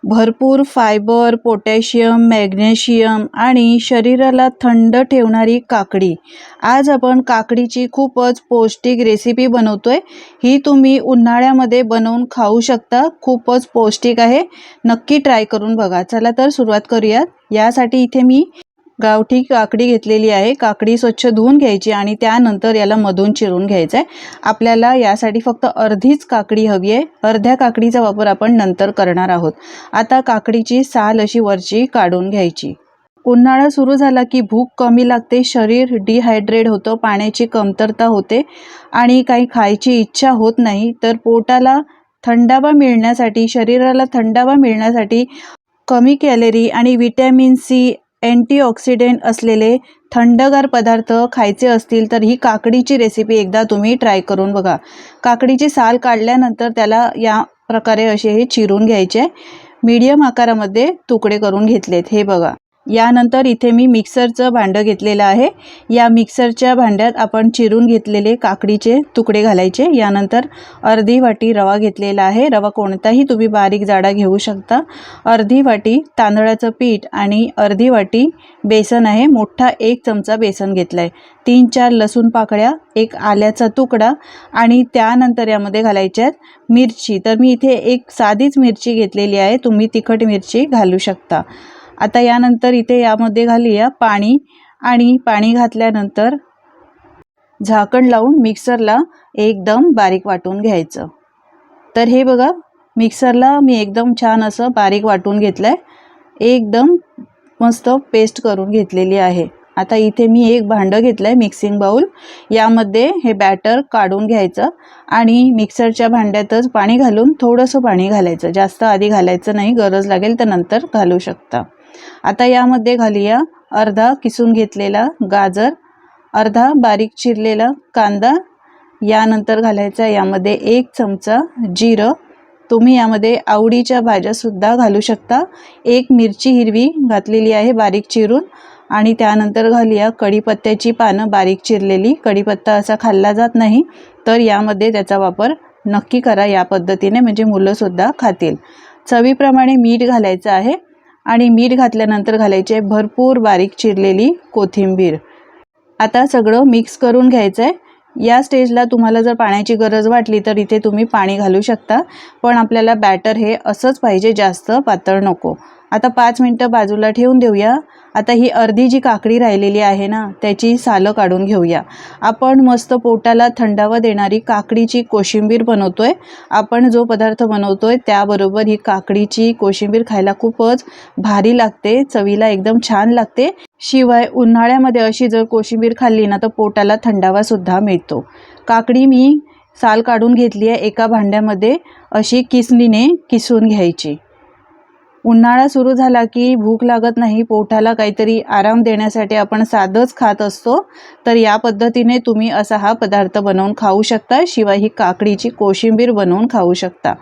भरपूर fibre, potassium, magnesium आणि शरीराला थंड ठेवणारी काकडी। आज आपण काकडीची खूपच पौष्टिक रेसिपी बनवतोय। ही तुम्ही उन्हाळ्यामध्ये बनवून खाऊ शकता। खूपच पौष्टिक आहे, नक्की ट्राय करून बघा। चला तर सुरुवात करूयात। यासाठी इथे मी गावठी काकडी घेतलेली आहे। काकडी स्वच्छ धुवून घ्यायची आणि त्यानंतर याला मधून चिरून घ्यायचं आहे। आपल्याला यासाठी फक्त अर्धीच काकडी हवी आहे। अर्ध्या काकडीचा वापर आपण नंतर करणार आहोत। आता काकडीची साल अशी वरची काढून घ्यायची। उन्हाळा सुरू झाला की भूक कमी लागते, शरीर डिहायड्रेट होतं, पाण्याची कमतरता होते आणि काही खायची इच्छा होत नाही। तर पोटाला थंडावा मिळण्यासाठी, शरीराला थंडावा मिळण्यासाठी कमी कॅलरी आणि विटॅमिन सी, अँटीऑक्सिडेंट असलेले थंडगार पदार्थ खायचे असतील तर ही काकडीची रेसिपी एकदा तुम्ही ट्राय करून बघा। काकडीची साल काढल्यानंतर त्याला या प्रकारे असे हे चिरून घ्यायचे। मीडियम आकारामध्ये तुकडे करून घेतलेत, हे बघा। यानंतर इथे मी मिक्सरचं भांडं घेतलेलं आहे। या मिक्सरच्या भांड्यात आपण चिरून घेतलेले काकडीचे तुकडे घालायचे। यानंतर अर्धी वाटी रवा घेतलेला आहे। रवा कोणताही तुम्ही बारीक जाडा घेऊ शकता। अर्धी वाटी तांदळाचं पीठ आणि अर्धी वाटी बेसन आहे। मोठा 1 चमचा बेसन घेतलाय। 3-4 लसूण पाकळ्या, 1 आल्याचा तुकडा आणि त्यानंतर यामध्ये घालायच्यात मिरची। तर मी इथे एक साधीच मिरची घेतलेली आहे, तुम्ही तिखट मिरची घालू शकता। आता यानंतर इथे यामध्ये घालूया पाणी आणि पाणी घातल्यानंतर झाकण लावून मिक्सरला एकदम बारीक वाटून घ्यायचं। तर हे बघा, मिक्सरला मी एकदम छान असं बारीक वाटून घेतलंय। एकदम मस्त पेस्ट करून घेतलेली आहे। आता इथे मी एक भांडं घेतलंय, मिक्सिंग बाउल। यामध्ये हे बॅटर काढून घ्यायचं आणि मिक्सरच्या भांड्यातच पाणी घालून थोडंसं पाणी घालायचं, जास्त आधी घालायचं नाही, गरज लागेल तर नंतर घालू शकता। आता यामध्ये घालूया अर्धा किसून घेतलेला गाजर, अर्धा बारीक चिरलेला कांदा। यानंतर घालायचा यामध्ये 1 चमचा जिरं, तुम्ही यामध्ये आवडीच्या भाज्या सुद्धा घालू शकता। 1 मिरची हिरवी घातलेली आहे बारीक चिरून आणि त्यानंतर घालूया कढीपत्त्याची पानं बारीक चिरलेली। कढीपत्ता असा खाल्ला जात नाही, तर यामध्ये त्याचा वापर नक्की करा या पद्धतीने, म्हणजे मुलं सुद्धा खातील। चवीप्रमाणे मीठ घालायचं आहे आणि मीठ घातल्यानंतर घालायचे भरपूर बारीक चिरलेली कोथिंबीर। आता सगळं मिक्स करून घ्यायचं आहे। या स्टेजला तुम्हाला जर पाण्याची गरज वाटली तर इथे तुम्ही पाणी घालू शकता, पण आपल्याला बॅटर हे असंच पाहिजे, जास्त पातळ नको। आता 5 मिनिटं बाजूला ठेवून देऊया। आता ही अर्धी जी काकडी राहिलेली आहे ना, त्याची सालं काढून घेऊया। आपण मस्त पोटाला थंडावा देणारी काकडीची कोशिंबीर बनवतोय। आपण जो पदार्थ बनवतोय त्याबरोबर ही काकडीची कोशिंबीर खायला खूपच भारी लागते, चवीला एकदम छान लागते। शिवाय उन्हाळ्यामध्ये अशी जर कोशिंबीर खाल्ली ना तर पोटाला थंडावा सुद्धा मिळतो। काकडी मी साल काढून घेतली आहे, एका भांड्यामध्ये अशी किसणीने किसून घ्यायची। उन्हाळा सुरू झाला की भूक लागत नाही, पोटाला काहीतरी आराम देण्यासाठी आपण साधंच खात असतो, तर या पद्धतीने तुम्ही असा हा पदार्थ बनवून खाऊ शकता। शिवाय ही काकडीची कोशिंबीर बनवून खाऊ शकता।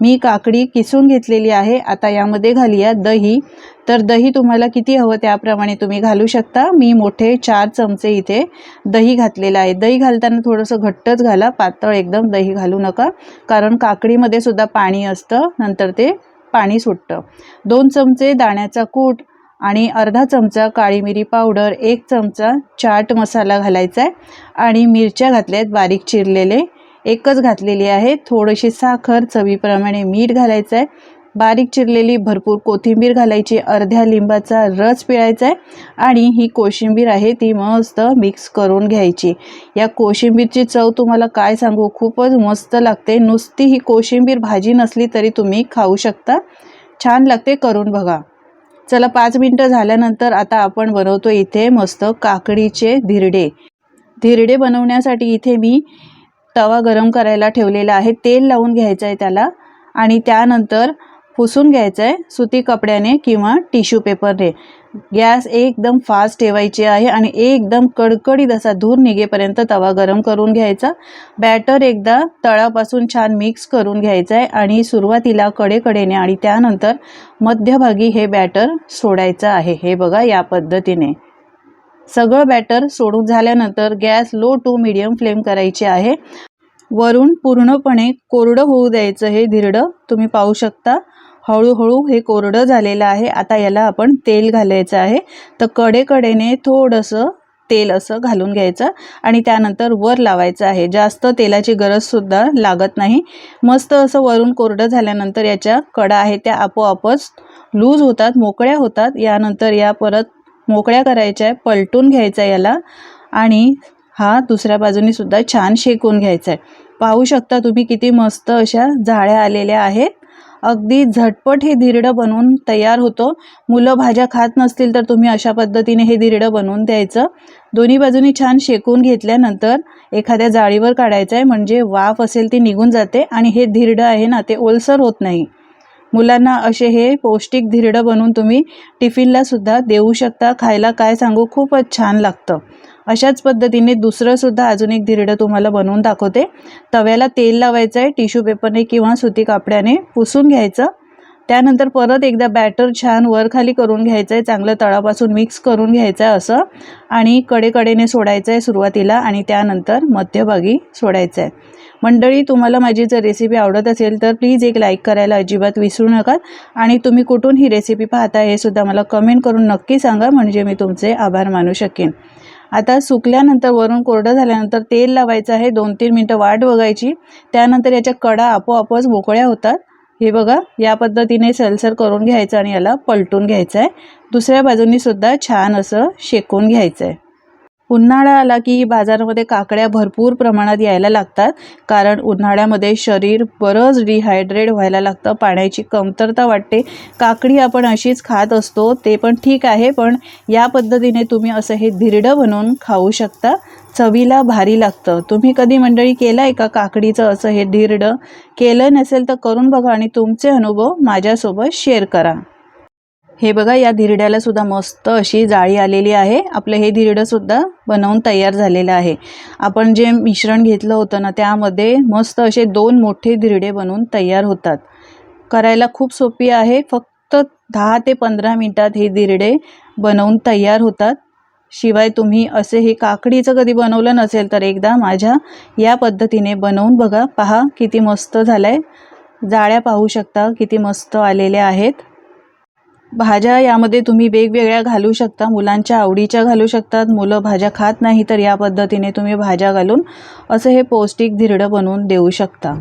मी काकडी किसून घेतलेली आहे। आता यामध्ये घालूया दही। तर दही तुम्हाला किती हवं त्याप्रमाणे तुम्ही घालू शकता। मी मोठे 4 चमचे इथे दही घातलेलं आहे। दही घालताना थोडंसं घट्टच घाला, पातळ एकदम दही घालू नका, कारण काकडीमध्ये सुद्धा पाणी असतं, नंतर ते पाणी सुटतं। 2 चमचे दाण्याचा कूट आणि अर्धा चमचा काळी मिरी पावडर, 1 चमचा चाट मसाला घालायचा आहे आणि मिरच्या घातल्यात बारीक चिरलेले, एकच घातलेली आहे। थोडीशी साखर, चवीप्रमाणे मीठ घालायचं आहे, बारीक चिरलेली भरपूर कोथिंबीर घालायची, अर्ध्या लिंबाचा रस पिळायचा आहे आणि ही कोशिंबीर आहे ती मस्त मिक्स करून घ्यायची। या कोशिंबीरची चव तुम्हाला काय सांगू, खूपच मस्त लागते। नुसती ही कोशिंबीर भाजी नसली तरी तुम्ही खाऊ शकता, छान लागते, करून बघा। चला 5 मिनिटं झाल्यानंतर आता आपण बनवतो इथे मस्त काकडीचे धिरडे। धिरडे बनवण्यासाठी इथे मी तवा गरम करायला ठेवलेला आहे। तेल लावून घ्यायचं आहे त्याला आणि त्यानंतर पुसून घ्यायचं आहे सुती कपड्याने किंवा टिश्यू पेपरने। गॅस एकदम फास्ट ठेवायची आहे आणि एकदम कडकडीत असा धूर निघेपर्यंत तवा गरम करून घ्यायचा। बॅटर एकदा तळापासून छान मिक्स करून घ्यायचं आहे आणि सुरुवातीला कडेकडेने आणि त्यानंतर मध्यभागी हे बॅटर सोडायचं आहे। हे बघा, या पद्धतीने सगळं बॅटर सोडून झाल्यानंतर gas low to medium flame करायची आहे। वरून पूर्णपणे कोरडं होऊ द्यायचं हे धिरडं, तुम्ही पाहू शकता। हळूहळू हे कोरडं झालेलं आहे. आता याला आपण तेल घालायचं आहे. तर कडेकडेने थोडंसं तेल असं घालून घ्यायचं आणि त्यानंतर वर लावायचं आहे. जास्त तेलाची गरजसुद्धा लागत नाही. मस्त असं वरून कोरडं झाल्यानंतर याच्या कडा आहेत त्या आपोआपच लूज होतात, मोकळ्या होतात. यानंतर या परत मोकळ्या करायच्या आहे, पलटून घ्यायचं आहे याला आणि हा दुसऱ्या बाजूनी सुद्धा छान शेकून घ्यायचा आहे. पाहू शकता तुम्ही किती मस्त अशा जाळ्या आलेल्या आहेत. अगदी झटपट हे धिरडं बनवून तयार होतो. मुलं भाज्या खात नसतील तर तुम्ही अशा पद्धतीने हे धिरडं बनवून द्यायचं. दोन्ही बाजूनी छान शेकून घेतल्यानंतर एखाद्या जाळीवर काढायचं आहे, म्हणजे वाफ असेल ती निघून जाते आणि हे धिरडं आहे ना ते ओलसर होत नाही. मुलांना असे हे पौष्टिक धिरडं बनवून तुम्ही टिफिनला सुद्धा देऊ शकता. खायला काय सांगू, खूपच छान लागतं. अशाच पद्धतीने दुसरं सुद्धा अजून एक धिरडं तुम्हाला बनवून दाखवते. तव्याला तेल लावायचं आहे, टिश्यू पेपरने किंवा सुती कापड्याने पुसून घ्यायचं. त्यानंतर परत एकदा बॅटर छान वरखाली करून घ्यायचं आहे, चांगलं तळापासून मिक्स करून घ्यायचं आहे असं आणि कडेकडेने सोडायचं आहे सुरुवातीला आणि त्यानंतर मध्यभागी सोडायचं आहे. मंडळी, तुम्हाला माझी जर रेसिपी आवडत असेल तर प्लीज एक लाईक करायला अजिबात विसरू नका आणि तुम्ही कुठून ही रेसिपी पाहता हे सुद्धा मला कमेंट करून नक्की सांगा, म्हणजे मी तुमचे आभार मानू शकेन. आता सुकल्यानंतर वरून कोरडं झाल्यानंतर तेल लावायचं आहे. 2-3 मिनटं वाट बघायची. त्यानंतर याच्या कडा आपोआपच मोकळ्या होतात. हे बघा, या पद्धतीने सलसर करून घ्यायचं आणि याला पलटून घ्यायचं आहे. दुसऱ्या बाजूनी सुद्धा छान असं शेकून घ्यायचं आहे. उन्हाळा आला की बाजारामध्ये काकड्या भरपूर प्रमाणात यायला लागतात, कारण उन्हाळ्यामध्ये शरीर बरंच डिहायड्रेट व्हायला लागतं, पाण्याची कमतरता वाटते. काकडी आपण अशीच खात असतो, ते पण ठीक आहे, पण या पद्धतीने तुम्ही असं हे धिरडं बनवून खाऊ शकता. चवीला भारी लागतं. तुम्ही कधी मंडळी केलं आहे का काकडीचं असं हे धिरडं? केलं नसेल तर करून बघा आणि तुमचे अनुभव माझ्यासोबत शेअर करा. हे बघा, या धिरड्याला सुद्धा मस्त अशी जाळी आलेली आहे. आपलं हे धिरडं सुद्धा बनवून तयार झालेलं आहे. आपण जे मिश्रण घेतलं होतं ना त्यामध्ये मस्त असे 2 मोठे धिरडे बनवून तयार होतात. करायला खूप सोपी आहे. फक्त 10 ते 15 मिनिटात हे धिरडे बनवून तयार होतात. शिवाय तुम्ही असे हे काकडीचं कधी बनवलं नसेल तर एकदा माझ्या या पद्धतीने बनवून बघा. पहा किती मस्त झालंय. जाळ्या पाहू शकता किती मस्त आलेल्या आहेत. भाज्या यामध्ये तुम्ही वेगवेगळ्या घालू शकता, मुलांच्या आवडीच्या घालू शकतात. मुलं भाज्या खात नाही तर या पद्धतीने तुम्ही भाज्या घालून असं हे पौष्टिक धिरडं बनवून देऊ शकता.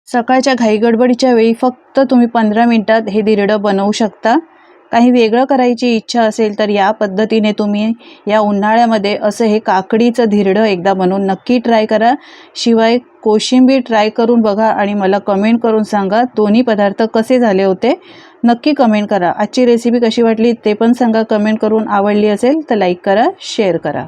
सकाळच्या घाईगडबडीच्या वेळी फक्त तुम्ही 15 मिनिटात हे धिरडं बनवू शकता. काही वेगळं करायची इच्छा असेल तर या पद्धतीने तुम्ही या उन्हाळ्यामध्ये असं हे काकडीचं धिरडं एकदा बनवून नक्की ट्राय करा. शिवाय कोशिंबीर ट्राय करून बघा आणि मला कमेंट करून सांगा दोन्ही पदार्थ कसे झाले होते. नक्की कमेंट करा. आजची रेसिपी कशी वाटली ते पण सांगा कमेंट करून. आवडली असेल तर लाईक करा, शेअर करा.